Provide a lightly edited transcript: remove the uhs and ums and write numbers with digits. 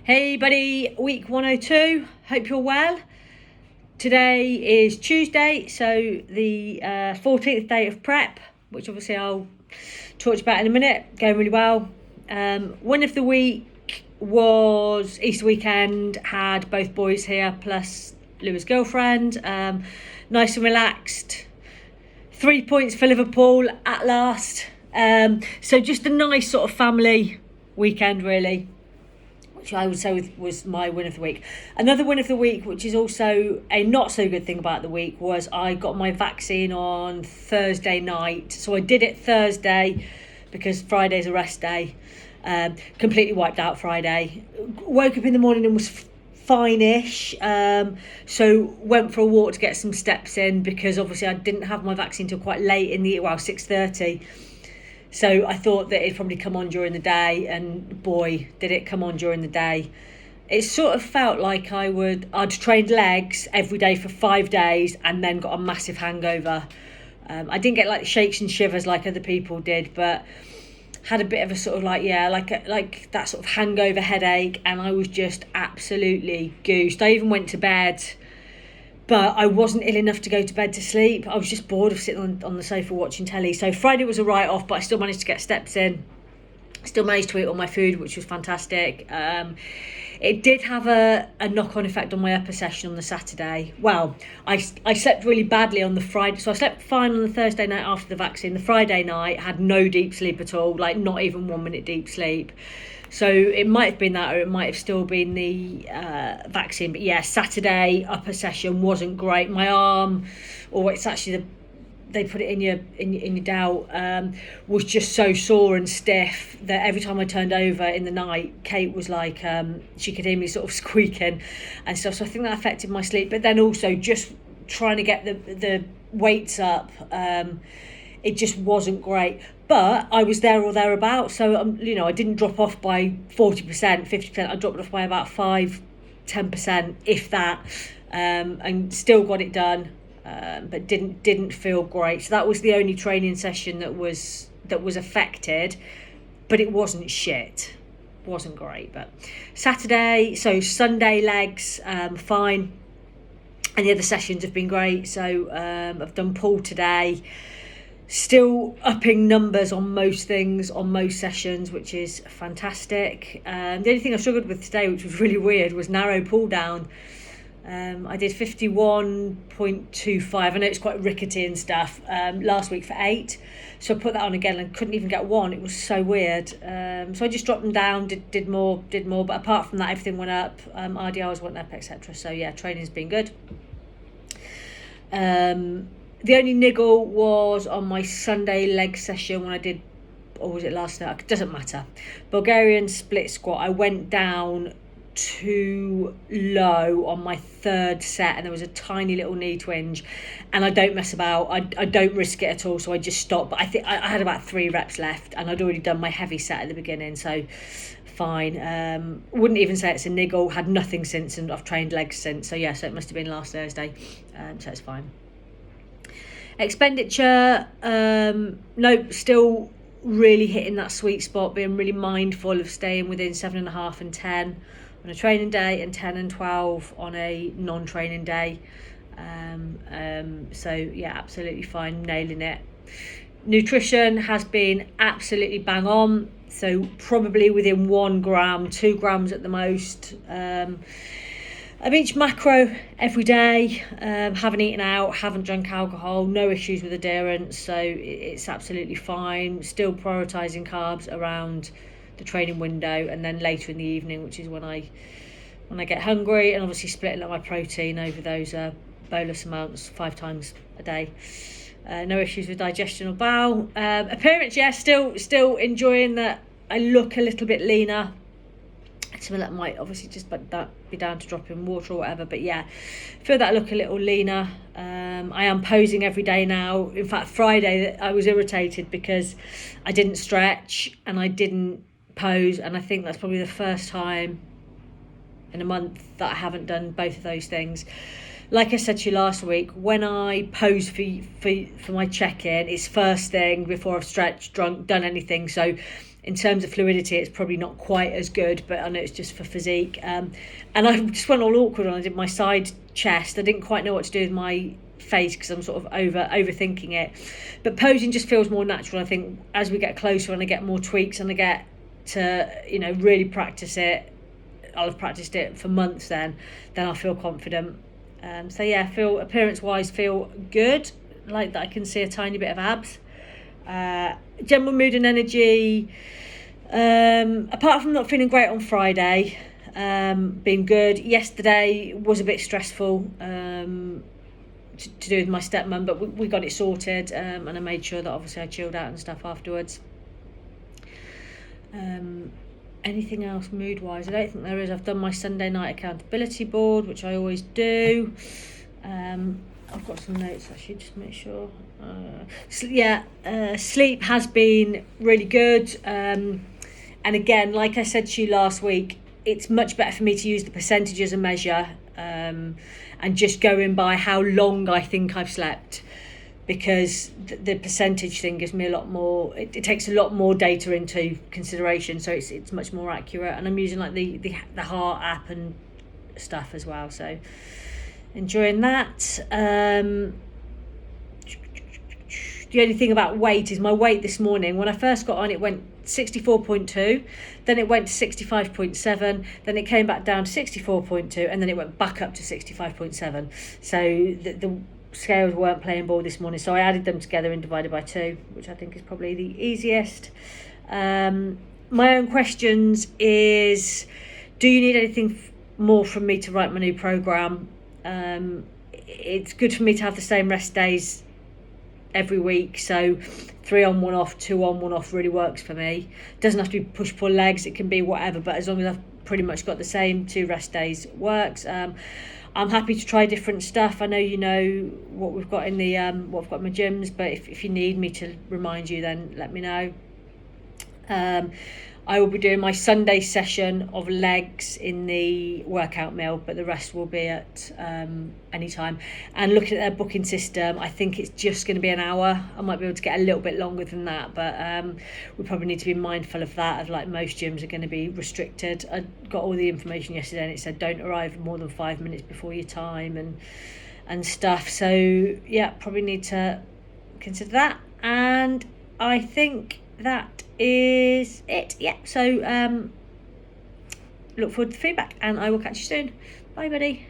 Hey buddy, week 102, hope you're well. Today is Tuesday, so the 14th day of prep, which obviously I'll talk to you about in a minute, going really well. One of the week was Easter weekend, had both boys here plus Louis' girlfriend, nice and relaxed. 3 points for Liverpool at last. So just a nice sort of family weekend really, which I would say was my win of the week. Another win of the week, which is also a not so good thing about the week, was I got my vaccine on Thursday night. So I did it Thursday because Friday's a rest day. Completely wiped out Friday. Woke up in the morning and was fine-ish. So went for a walk to get some steps in because obviously I didn't have my vaccine till quite late in the 6:30. So I thought that it'd probably come on during the day, and boy, did it come on during the day. It sort of felt like I'd trained legs every day for 5 days and then got a massive hangover. I didn't get like shakes and shivers like other people did, but had a bit of a sort of like that sort of hangover headache, and I was just absolutely goosed. I even went to bed, but I wasn't ill enough to go to bed to sleep. I was just bored of sitting on the sofa watching telly. So Friday was a write-off, but I still managed to get steps in. Still managed to eat all my food, which was fantastic. It did have a knock-on effect on my upper session on the Saturday. Well, I slept really badly on the Friday. So I slept fine on the Thursday night after the vaccine. The Friday night, had no deep sleep at all, like not even 1 minute deep sleep. So it might have been that, or it might have still been the vaccine. But yeah, Saturday upper session wasn't great. My arm, or it's actually they put it in your dowel, was just so sore and stiff that every time I turned over in the night, Kate was like, she could hear me sort of squeaking and stuff. So I think that affected my sleep. But then also just trying to get the weights up, it just wasn't great. But I was there or thereabouts, so I didn't drop off by 40%, 50%. I dropped off by about 5-10%, if that, and still got it done, but didn't feel great. So that was the only training session that was affected, but it wasn't shit, wasn't great. But Sunday legs, fine, and the other sessions have been great. So I've done pull today. Still upping numbers on most things, on most sessions, which is fantastic. The only thing I struggled with today, which was really weird, was narrow pull down. I did 51.25. I know it's quite rickety and stuff. Last week for 8, so I put that on again and couldn't even get 1. It was so weird. So I just dropped them down, did more. But apart from that, everything went up. RDRs went up, etc. So yeah, training's been good. The only niggle was on my Sunday leg session when I did, or was it last night? It doesn't matter. Bulgarian split squat. I went down too low on my third set, and there was a tiny little knee twinge, and I don't mess about. I don't risk it at all, so I just stopped. But I think I had about 3 reps left, and I'd already done my heavy set at the beginning, so fine. Wouldn't even say it's a niggle. Had nothing since, and I've trained legs since. So yeah, so it must have been last Thursday. So it's fine. Expenditure, nope, still really hitting that sweet spot, being really mindful of staying within 7.5 and 10 on a training day, and 10 and 12 on a non-training day. So yeah, absolutely fine, nailing it. Nutrition has been absolutely bang on, so probably within 1 gram, 2 grams at the most, of each macro every day. Haven't eaten out, haven't drunk alcohol, no issues with adherence, so it's absolutely fine. Still prioritising carbs around the training window, and then later in the evening, which is when I get hungry, and obviously splitting up my protein over those bolus amounts 5 times a day. No issues with digestion or bowel. Appearance, yeah, still enjoying that I look a little bit leaner. Some of that might obviously just be down to dropping water or whatever, but yeah, feel that I look a little leaner. I am posing every day now. In fact, Friday I was irritated because I didn't stretch and I didn't pose, and I think that's probably the first time in a month that I haven't done both of those things. Like I said to you last week, when I pose for my check-in, it's first thing before I've stretched, drunk, done anything. So in terms of fluidity, it's probably not quite as good, but I know it's just for physique. And I just went all awkward when I did my side chest. I didn't quite know what to do with my face because I'm sort of overthinking it. But posing just feels more natural. I think as we get closer and I get more tweaks and I get to, really practice it, I'll have practiced it for months then I'll feel confident. So yeah, appearance-wise, feel good. Like that I can see a tiny bit of abs. General mood and energy, apart from not feeling great on Friday, been good. Yesterday was a bit stressful to do with my stepmum, but we got it sorted, and I made sure that obviously I chilled out and stuff afterwards. Anything else mood wise? I don't think there is. I've done my Sunday night accountability board, which I always do. I've got some notes actually, just to make sure. Sleep has been really good. And again, like I said to you last week, it's much better for me to use the percentage as a measure, and just going by how long I think I've slept, because the percentage thing gives me a lot more. It takes a lot more data into consideration, so it's much more accurate. And I'm using like the Heart app and stuff as well, so enjoying that. The only thing about weight is my weight this morning. When I first got on, it went 64.2, then it went to 65.7, then it came back down to 64.2, and then it went back up to 65.7. So the scales weren't playing ball this morning, so I added them together and divided by 2, which I think is probably the easiest. My own questions is, do you need anything more from me to write my new programme? It's good for me to have the same rest days every week, so 3 on 1 off, 2 on 1 off really works for me. Doesn't have to be push pull legs, it can be whatever, but as long as I've pretty much got the same 2 rest days, works. I'm happy to try different stuff. I know you know what we've got in the what I've got in my gyms, but if you need me to remind you, then let me know. I will be doing my Sunday session of legs in the workout meal, but the rest will be at any time. And looking at their booking system, I think it's just going to be an hour. I might be able to get a little bit longer than that, but we probably need to be mindful of that, of like most gyms are going to be restricted. I got all the information yesterday and it said don't arrive more than 5 minutes before your time and stuff. So yeah, probably need to consider that. And I think that is it. Yeah, so look forward to the feedback and I will catch you soon. Bye buddy.